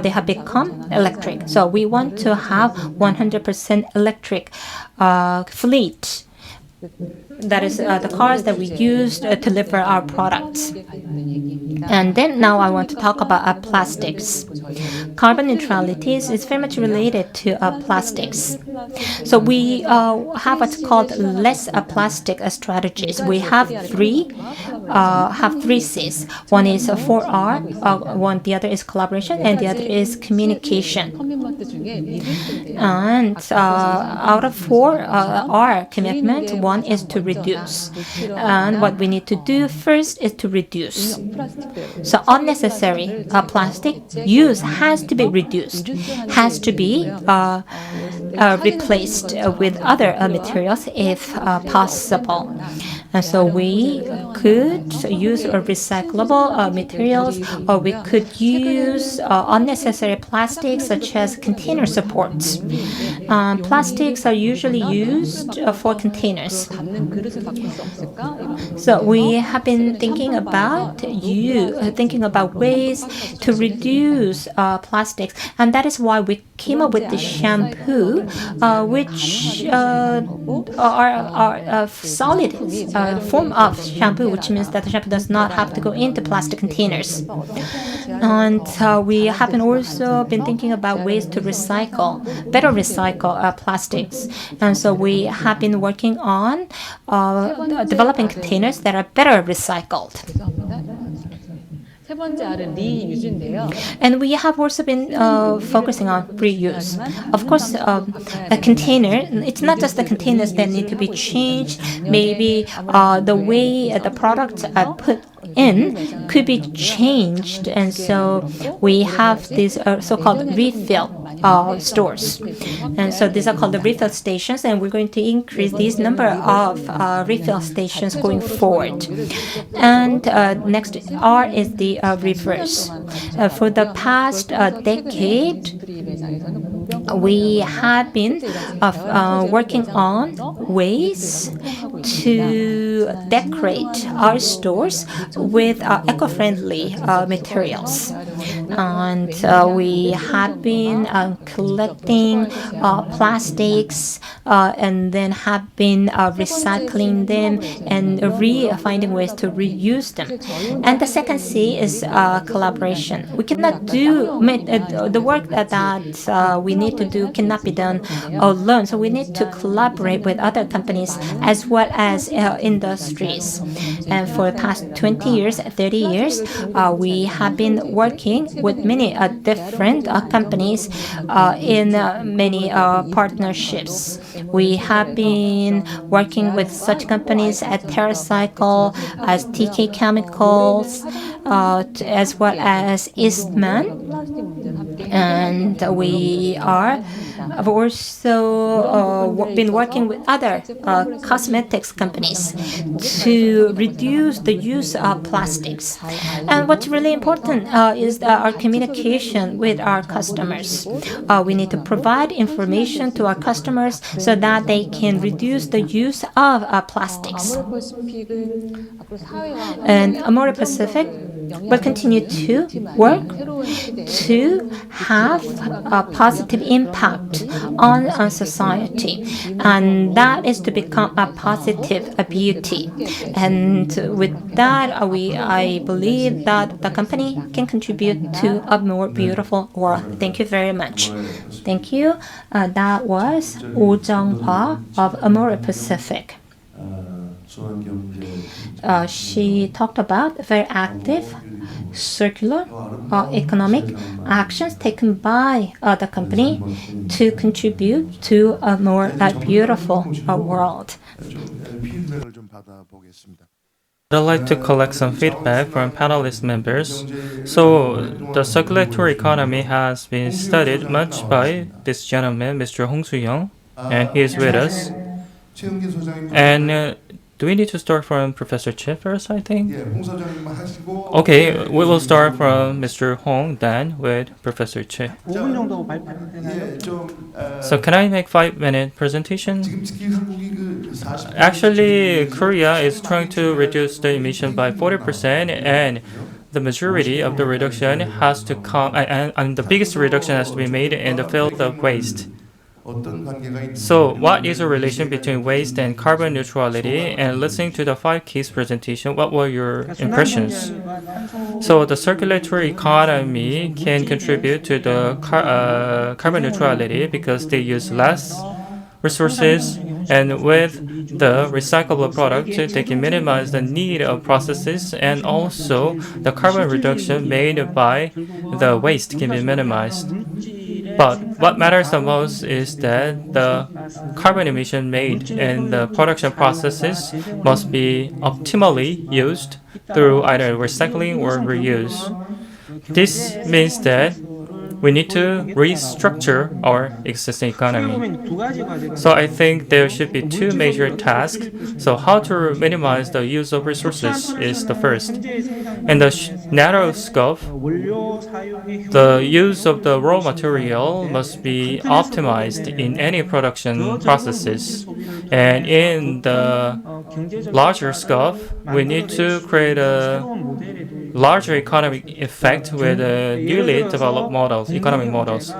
they have become electric. So we want to have 100% electric fleet. That is the cars that we use to deliver our products. And then now I want to talk about plastics. Carbon neutrality is very much related to plastics. So we have what's called less plastic strategies. We have three C's. One is 4R, the other is collaboration, and the other is communication. And out of 4R commitment, one is to reduce. And what we need to do first is to reduce. So unnecessary plastic use has to be reduced, has to be replaced with other materials if possible. And so we could use recyclable materials, or we could use unnecessary plastics such as container supports. Plastics are usually used for containers. So we have been thinking about ways to reduce plastics, and that is why we came up with the shampoo, which are solid form of shampoo, which means that the shampoo does not have to go into plastic containers. And we have also been thinking about ways to better recycle plastics. And so we have been working on developing containers that are better recycled. And we have also been focusing on reuse. Of course, a container, it's not just the containers that need to be changed. Maybe the way the products are put in could be changed. And so we have these so-called refill stores. And so these are called the refill stations, and we're going to increase this number of refill stations going forward. And next R is the reverse. For the past decade, we have been working on ways to decorate our stores with eco-friendly materials. And we have been collecting plastics and then have been recycling them and finding ways to reuse them. And the second C is collaboration. We cannot do the work that we need to do cannot be done alone. So we need to collaborate with other companies as well as industries. And for the past 20 years, 30 years, we have been working with many different companies in many partnerships. We have been working with such companies as TerraCycle, as TK Chemicals, as well as Eastman. And we have also been working with other cosmetics companies to reduce the use of plastics. And what's really important is our communication with our customers. We need to provide information to our customers so that they can reduce the use of plastics. And Amore Pacific will continue to work to have a positive impact on society, and that is to become a positive beauty. And with that, I believe that the company can contribute to a more beautiful world. Thank you very much. Thank you. That was Oh Jung-hwa of Amore Pacific. She talked about very active circular economic actions taken by the company to contribute to a more beautiful world. I'd like to collect some feedback from panelist members. So, the circulatory economy has been studied much by this gentleman, Mr. Hong Soo-young, and he is with us. And do we need to start from Professor Che first, I think? Okay, we will start from Mr. Hong, then with Professor Che. So can I make 5-minute presentation? Actually, Korea is trying to reduce the emission by 40%, and the majority of the reduction has to come, and the biggest reduction has to be made in the field of waste. So, what is the relation between waste and carbon neutrality? And listening to the 5 keys presentation, what were your impressions? So, the circulatory economy can contribute to the carbon neutrality because they use less resources, and with the recyclable products, they can minimize the need of processes, and also the carbon reduction made by the waste can be minimized. But what matters the most is that the carbon emission made in the production processes must be optimally used through either recycling or reuse. This means that we need to restructure our existing economy. So I think there should be 2 major tasks. So how to minimize the use of resources is the first. In the narrow scope, the use of the raw material must be optimized in any production processes. And in the larger scope, we need to create a larger economic effect with newly developed economic models.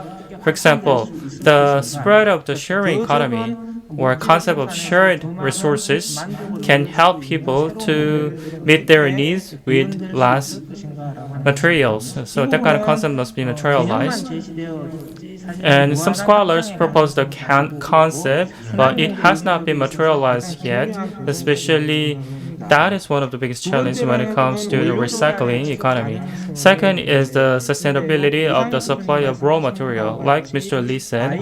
For example, the spread of the sharing economy or concept of shared resources can help people to meet their needs with less materials. So that kind of concept must be materialized. And some scholars propose the concept, but it has not been materialized yet, especially that is one of the biggest challenges when it comes to the recycling economy. Second is the sustainability of the supply of raw material. Like Mr. Lee said,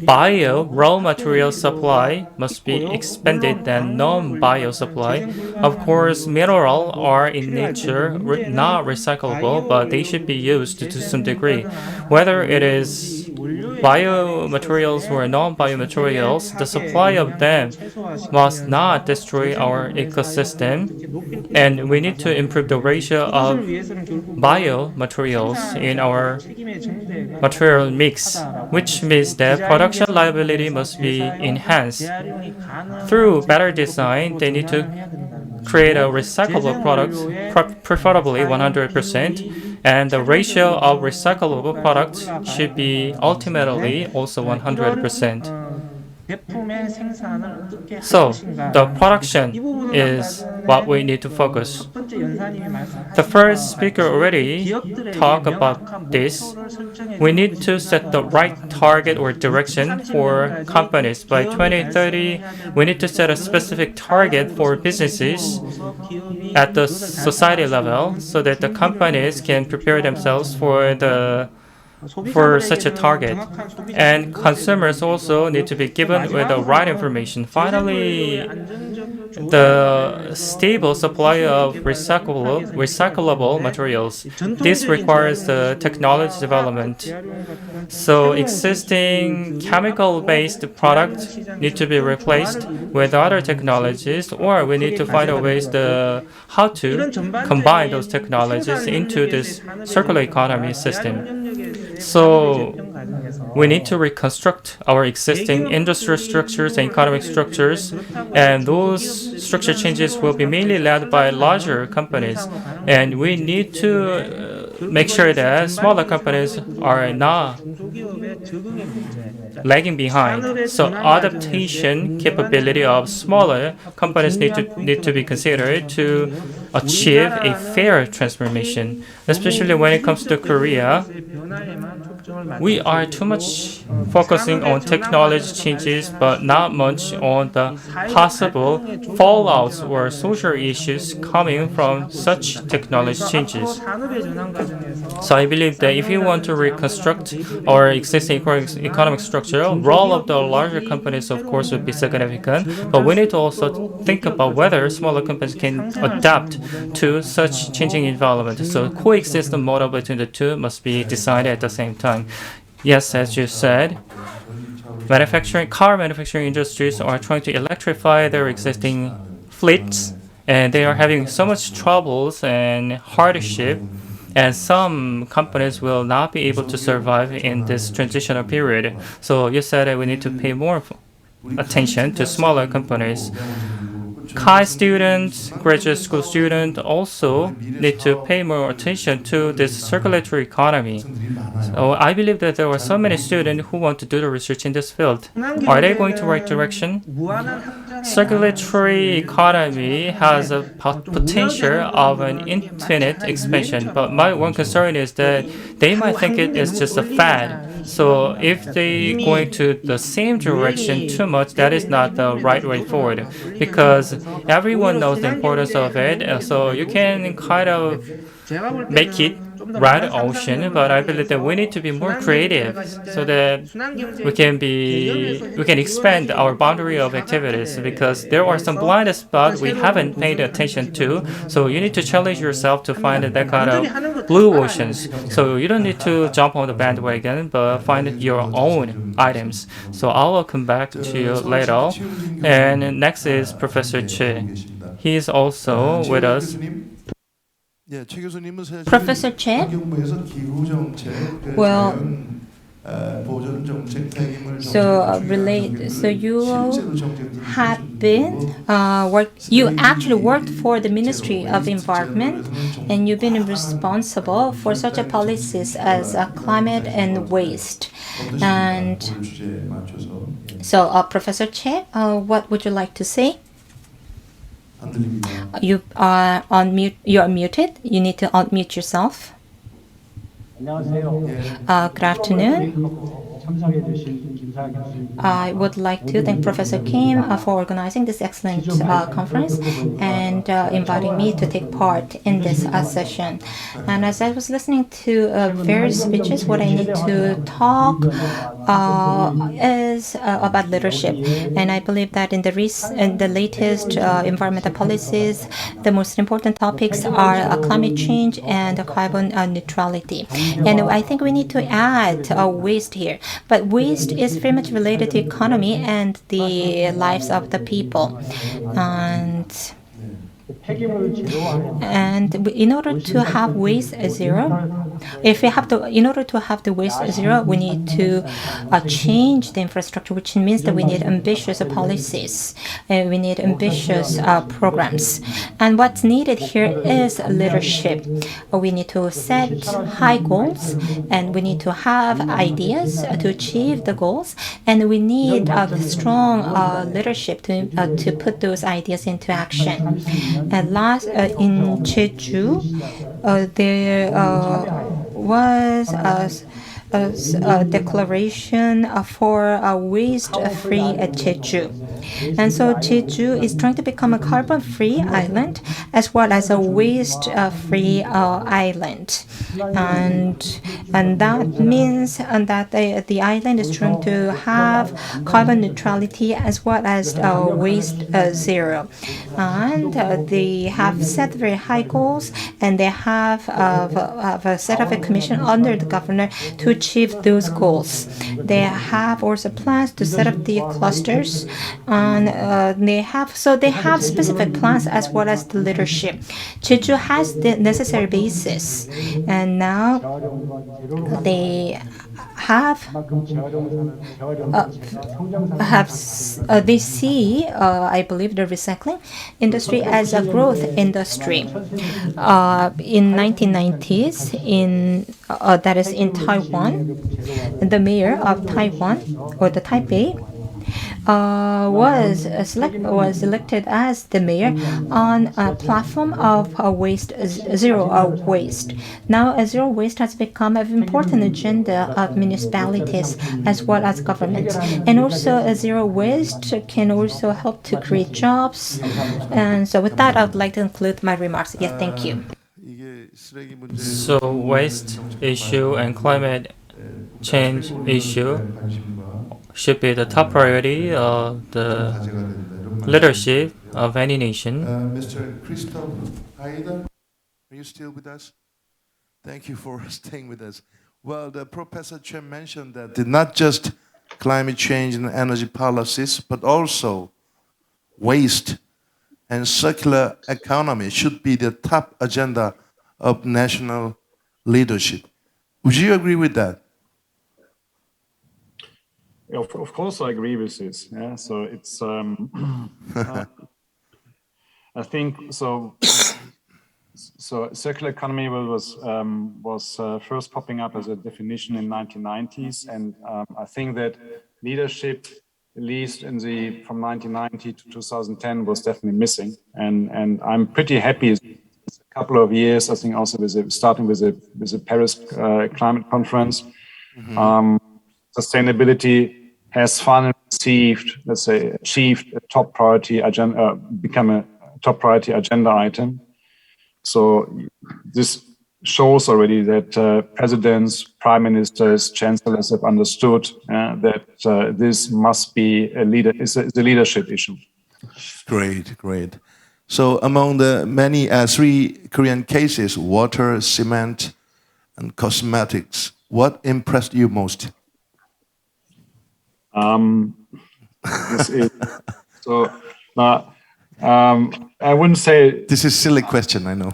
bio raw material supply must be expanded than non-bio supply. Of course, minerals are in nature not recyclable, but they should be used to some degree. Whether it is biomaterials or non-biomaterials, the supply of them must not destroy our ecosystem, and we need to improve the ratio of biomaterials in our material mix, which means that production liability must be enhanced. Through better design, they need to create a recyclable product, preferably 100%, and the ratio of recyclable products should be ultimately also 100%. So, the production is what we need to focus. The first speaker already talked about this. We need to set the right target or direction for companies. By 2030, we need to set a specific target for businesses at the society level so that the companies can prepare themselves for such a target. And consumers also need to be given with the right information. Finally, the stable supply of recyclable materials. This requires the technology development. So existing chemical-based products need to be replaced with other technologies, or we need to find a ways how to combine those technologies into this circular economy system. So we need to reconstruct our existing industrial structures and economic structures, and those structure changes will be mainly led by larger companies. And we need to make sure that smaller companies are not lagging behind. So adaptation capability of smaller companies need to be considered to achieve a fair transformation, especially when it comes to Korea. We are too much focusing on technology changes, but not much on the possible fallouts or social issues coming from such technology changes. So I believe that if you want to reconstruct our existing economic structure, role of the larger companies, of course, would be significant, but we need to also think about whether smaller companies can adapt to such changing environment. So coexist model between the two must be decided at the same time. Yes, as you said, car manufacturing industries are trying to electrify their existing fleets, and they are having so much troubles and hardship, and some companies will not be able to survive in this transitional period. So you said that we need to pay more attention to smaller companies. High students, graduate school students also need to pay more attention to this circulatory economy. So I believe that there are so many students who want to do the research in this field. Are they going to the right direction? Circulatory economy has a potential of an infinite expansion, but my one concern is that they might think it is just a fad. So if they going to the same direction too much, that is not the right way forward, because everyone knows the importance of it. So you can kind of make it red ocean, but I believe that we need to be more creative so that we can expand our boundary of activities, because there are some blind spots we haven't paid attention to. So you need to challenge yourself to find that kind of blue oceans. So you don't need to jump on the bandwagon, but find your own items. So I will come back to you later. And next is Professor Che. He is also with us. Professor Che? Well, so you have been you actually worked for the Ministry of Environment, and you've been responsible for such a policies as climate and waste. And so, Professor Che, what would you like to say? You are on mute. You are muted. You need to unmute yourself. Good afternoon. I would like to thank Professor Kim for organizing this excellent conference and inviting me to take part in this session. And as I was listening to various speeches, what I need to talk is about leadership. And I believe that in the latest environmental policies, the most important topics are climate change and carbon neutrality. And I think we need to add waste here. But waste is very much related to economy and the lives of the people. And in order to have waste zero, in order to have the waste zero, we need to change the infrastructure, which means that we need ambitious policies and we need ambitious programs. And what's needed here is leadership. We need to set high goals, and we need to have ideas to achieve the goals, and we need strong leadership to put those ideas into action. And last in Jeju, there was a declaration for waste-free at Jeju. And so Jeju is trying to become a carbon-free island as well as a waste-free island. And that means that the island is trying to have carbon neutrality as well as waste zero. And they have set very high goals, and they have set up a commission under the governor to achieve those goals. They have also plans to set up the clusters, and they have specific plans as well as the leadership. Jeju has the necessary basis, and now they they see, I believe, the recycling industry as a growth industry. In 1990s, that is in Taiwan, the mayor of Taiwan, or the Taipei, was elected as the mayor on a platform of zero waste. Now, zero waste has become an important agenda of municipalities as well as governments, and also zero waste can also help to create jobs. And so, with that, I would like to conclude my remarks. Yes, thank you. So waste issue and climate change issue should be the top priority of the leadership of any nation. Mr. Christoph Haider, are you still with us? Thank you for staying with us. Well, the Professor Chen mentioned that not just climate change and energy policies, but also waste and circular economy should be the top agenda of national leadership. Would you agree with that? Of course, I agree with this. Yeah, so it's I think so. So circular economy was first popping up as a definition in 1990s, and I think that leadership, at least from 1990 to 2010, was definitely missing. And I'm pretty happy. A couple of years, I think, also starting with the Paris climate conference, sustainability has finally achieved a top priority agenda, become a top priority agenda item. So this shows already that presidents, prime ministers, chancellors have understood that this must be is a leadership issue. Great, great. So among the many 3 Korean cases, water, cement, and cosmetics, what impressed you most? I wouldn't say... This is a silly question, I know.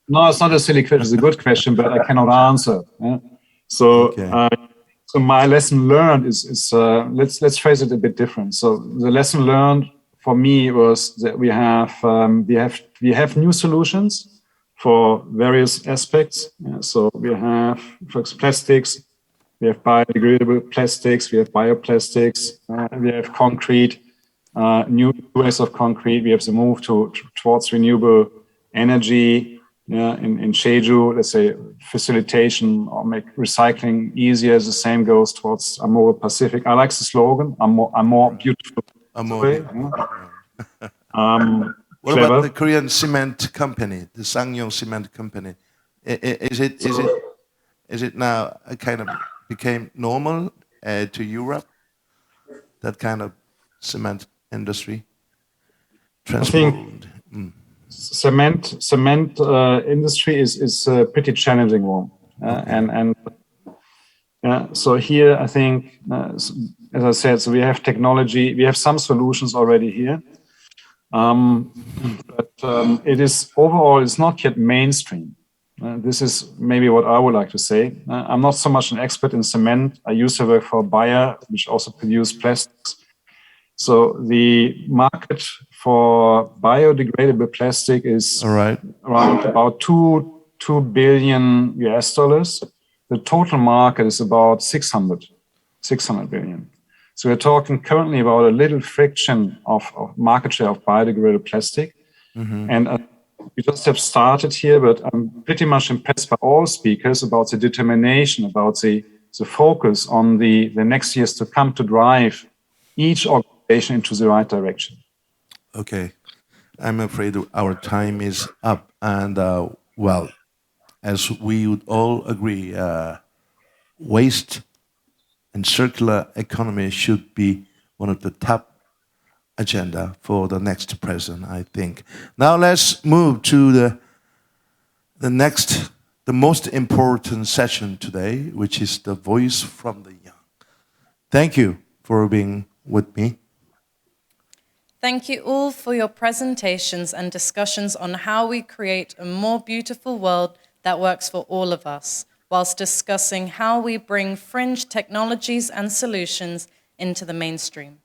No, it's not a silly question. It's a good question, but I cannot answer. Yeah? So, okay. So my lesson learned is let's phrase it a bit different. So the lesson learned for me was that we have new solutions for various aspects. Yeah? So we have, for example, plastics. We have biodegradable plastics. We have bioplastics. We have concrete. New ways of concrete. We have the move towards renewable energy. Yeah, in Jeju, let's say facilitation or make recycling easier. The same goes towards a more Pacific. I like the slogan. A more beautiful way. What about the Korean cement company, the Sangyo Cement Company? Is it now a kind of became normal to Europe? That kind of cement industry. I think cement industry is a pretty challenging one, so here I think, as I said, so we have technology, we have some solutions already here, but it is overall it's not yet mainstream. This is maybe what I would like to say. I'm not so much an expert in cement. I used to work for Bayer, which also produced plastics. So the market for biodegradable plastic is around about $2 billion US. The total market is about 600 billion. So we're talking currently about a little fraction of market share of biodegradable plastic. And we just have started here, but I'm pretty much impressed by all speakers about the determination, about the focus on the next years to come to drive each organization into the right direction. Okay, I'm afraid our time is up, and well, as we would all agree, waste and circular economy should be one of the top agenda for the next president, I think. Now let's move to the next the most important session today, which is the voice from the young. Thank you for being with me. Thank you all for your presentations and discussions on how we create a more beautiful world that works for all of us, whilst discussing how we bring fringe technologies and solutions into the mainstream.